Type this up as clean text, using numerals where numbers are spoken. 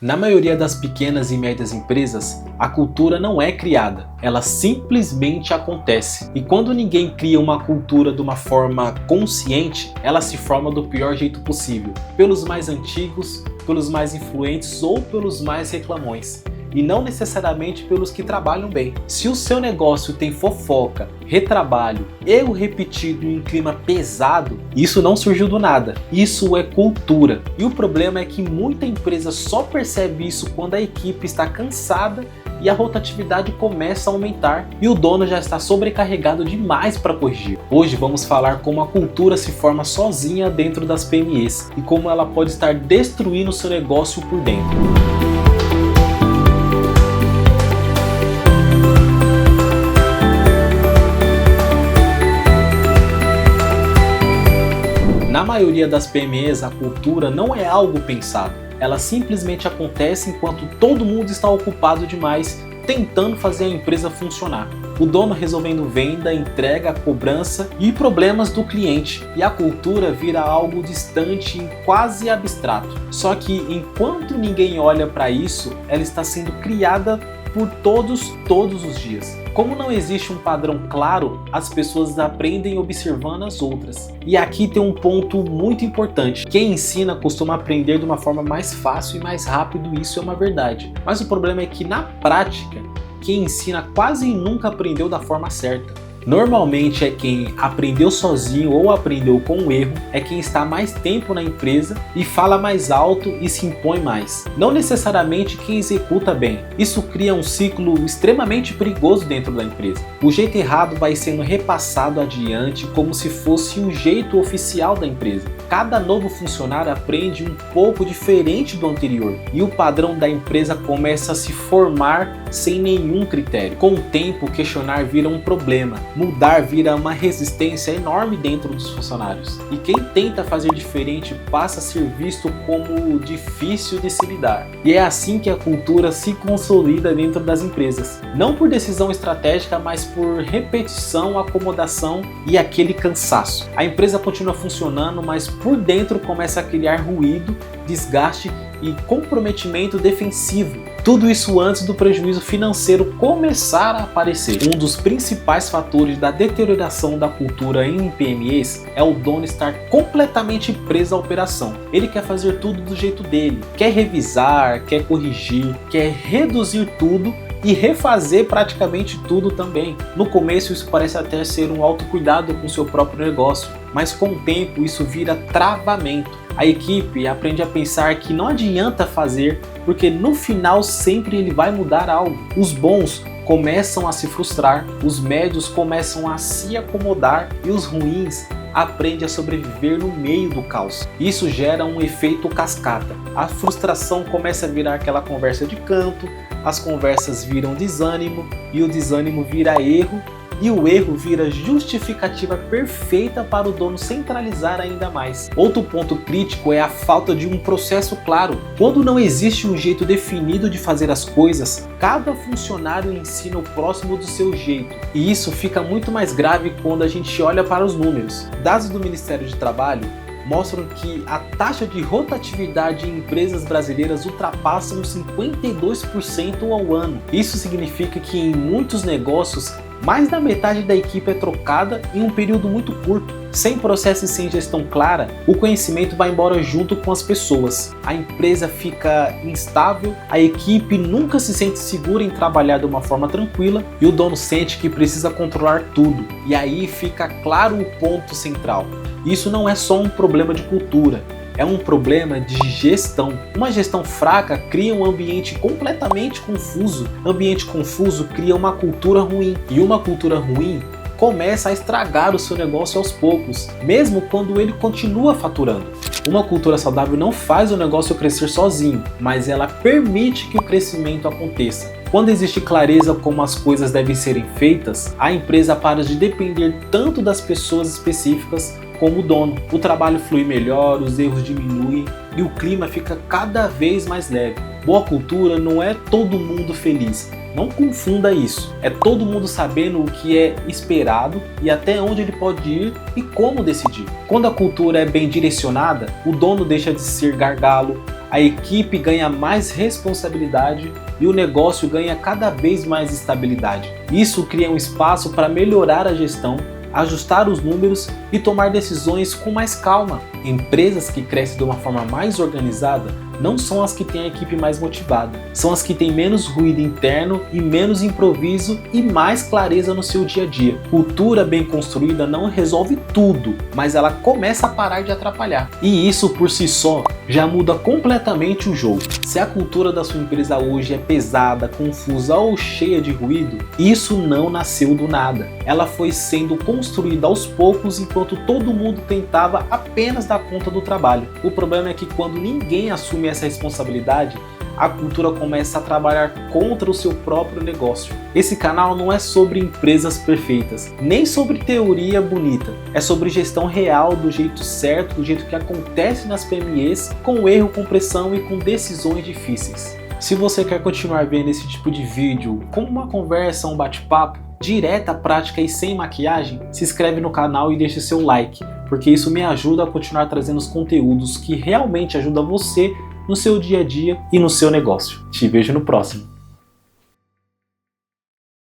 Na maioria das pequenas e médias empresas, a cultura não é criada, ela simplesmente acontece. E quando ninguém cria uma cultura de uma forma consciente, ela se forma do pior jeito possível, pelos mais antigos, pelos mais influentes ou pelos mais reclamões. E não necessariamente pelos que trabalham bem. Se o seu negócio tem fofoca, retrabalho, erro repetido e um clima pesado, isso não surgiu do nada, isso é cultura. E o problema é que muita empresa só percebe isso quando a equipe está cansada e a rotatividade começa a aumentar e o dono já está sobrecarregado demais para corrigir. Hoje vamos falar como a cultura se forma sozinha dentro das PMEs e como ela pode estar destruindo o seu negócio por dentro. Na maioria das PMEs, a cultura não é algo pensado, ela simplesmente acontece enquanto todo mundo está ocupado demais tentando fazer a empresa funcionar. O dono resolvendo venda, entrega, cobrança e problemas do cliente. E a cultura vira algo distante e quase abstrato. Só que enquanto ninguém olha para isso, ela está sendo criada por todos os dias. Como não existe um padrão claro, as pessoas aprendem observando as outras. E aqui tem um ponto muito importante. Quem ensina costuma aprender de uma forma mais fácil e mais rápido, isso é uma verdade. Mas o problema é que na prática, quem ensina quase nunca aprendeu da forma certa. Normalmente é quem aprendeu sozinho ou aprendeu com o erro, é quem está mais tempo na empresa e fala mais alto e se impõe mais. Não necessariamente quem executa bem. Isso cria um ciclo extremamente perigoso dentro da empresa. O jeito errado vai sendo repassado adiante como se fosse o jeito oficial da empresa. Cada novo funcionário aprende um pouco diferente do anterior e o padrão da empresa começa a se formar sem nenhum critério. Com o tempo, questionar vira um problema. Mudar vira uma resistência enorme dentro dos funcionários. E quem tenta fazer diferente passa a ser visto como difícil de se lidar. E é assim que a cultura se consolida dentro das empresas. Não por decisão estratégica, mas por repetição, acomodação e aquele cansaço. A empresa continua funcionando, mas por dentro começa a criar ruído, desgaste e comprometimento defensivo. Tudo isso antes do prejuízo financeiro começar a aparecer. Um dos principais fatores da deterioração da cultura em PMEs é o dono estar completamente preso à operação. Ele quer fazer tudo do jeito dele, quer revisar, quer corrigir, quer reduzir tudo e refazer praticamente tudo também. No começo isso parece até ser um autocuidado com seu próprio negócio, mas com o tempo isso vira travamento. A equipe aprende a pensar que não adianta fazer, porque no final sempre ele vai mudar algo. Os bons começam a se frustrar, os médios começam a se acomodar e os ruins aprendem a sobreviver no meio do caos. Isso gera um efeito cascata. A frustração começa a virar aquela conversa de canto, as conversas viram desânimo e o desânimo vira erro. E o erro vira justificativa perfeita para o dono centralizar ainda mais. Outro ponto crítico é a falta de um processo claro. Quando não existe um jeito definido de fazer as coisas, cada funcionário ensina o próximo do seu jeito. E isso fica muito mais grave quando a gente olha para os números. Dados do Ministério de Trabalho mostram que a taxa de rotatividade em empresas brasileiras ultrapassa uns 52% ao ano. Isso significa que em muitos negócios, mais da metade da equipe é trocada em um período muito curto. Sem processo e sem gestão clara, o conhecimento vai embora junto com as pessoas. A empresa fica instável, a equipe nunca se sente segura em trabalhar de uma forma tranquila e o dono sente que precisa controlar tudo. E aí fica claro o ponto central. Isso não é só um problema de cultura, é um problema de gestão. Uma gestão fraca cria um ambiente completamente confuso. Ambiente confuso cria uma cultura ruim. E uma cultura ruim começa a estragar o seu negócio aos poucos, mesmo quando ele continua faturando. Uma cultura saudável não faz o negócio crescer sozinho, mas ela permite que o crescimento aconteça. Quando existe clareza como as coisas devem serem feitas, a empresa para de depender tanto das pessoas específicas como o dono. O trabalho flui melhor, os erros diminuem e o clima fica cada vez mais leve. Boa cultura não é todo mundo feliz, Não confunda isso. É todo mundo sabendo o que é esperado e até onde ele pode ir e como decidir. Quando a cultura é bem direcionada, o dono deixa de ser gargalo, a equipe ganha mais responsabilidade e o negócio ganha cada vez mais estabilidade. Isso cria um espaço para melhorar a gestão, ajustar os números e tomar decisões com mais calma. Empresas que crescem de uma forma mais organizada não são as que têm a equipe mais motivada, são as que têm menos ruído interno e menos improviso e mais clareza no seu dia a dia. Cultura bem construída não resolve tudo, mas ela começa a parar de atrapalhar. E isso por si só já muda completamente o jogo. Se a cultura da sua empresa hoje é pesada, confusa ou cheia de ruído, isso não nasceu do nada. Ela foi sendo construída aos poucos enquanto todo mundo tentava apenas dar conta do trabalho. O problema é que quando ninguém assume essa responsabilidade, a cultura começa a trabalhar contra o seu próprio negócio. Esse canal não é sobre empresas perfeitas, nem sobre teoria bonita. É sobre gestão real, do jeito certo, do jeito que acontece nas PMEs, com erro, com pressão e com decisões difíceis. Se você quer continuar vendo esse tipo de vídeo, como uma conversa, um bate-papo, direta, prática e sem maquiagem, se inscreve no canal e deixe seu like, porque isso me ajuda a continuar trazendo os conteúdos que realmente ajudam você no seu dia a dia e no seu negócio. Te vejo no próximo.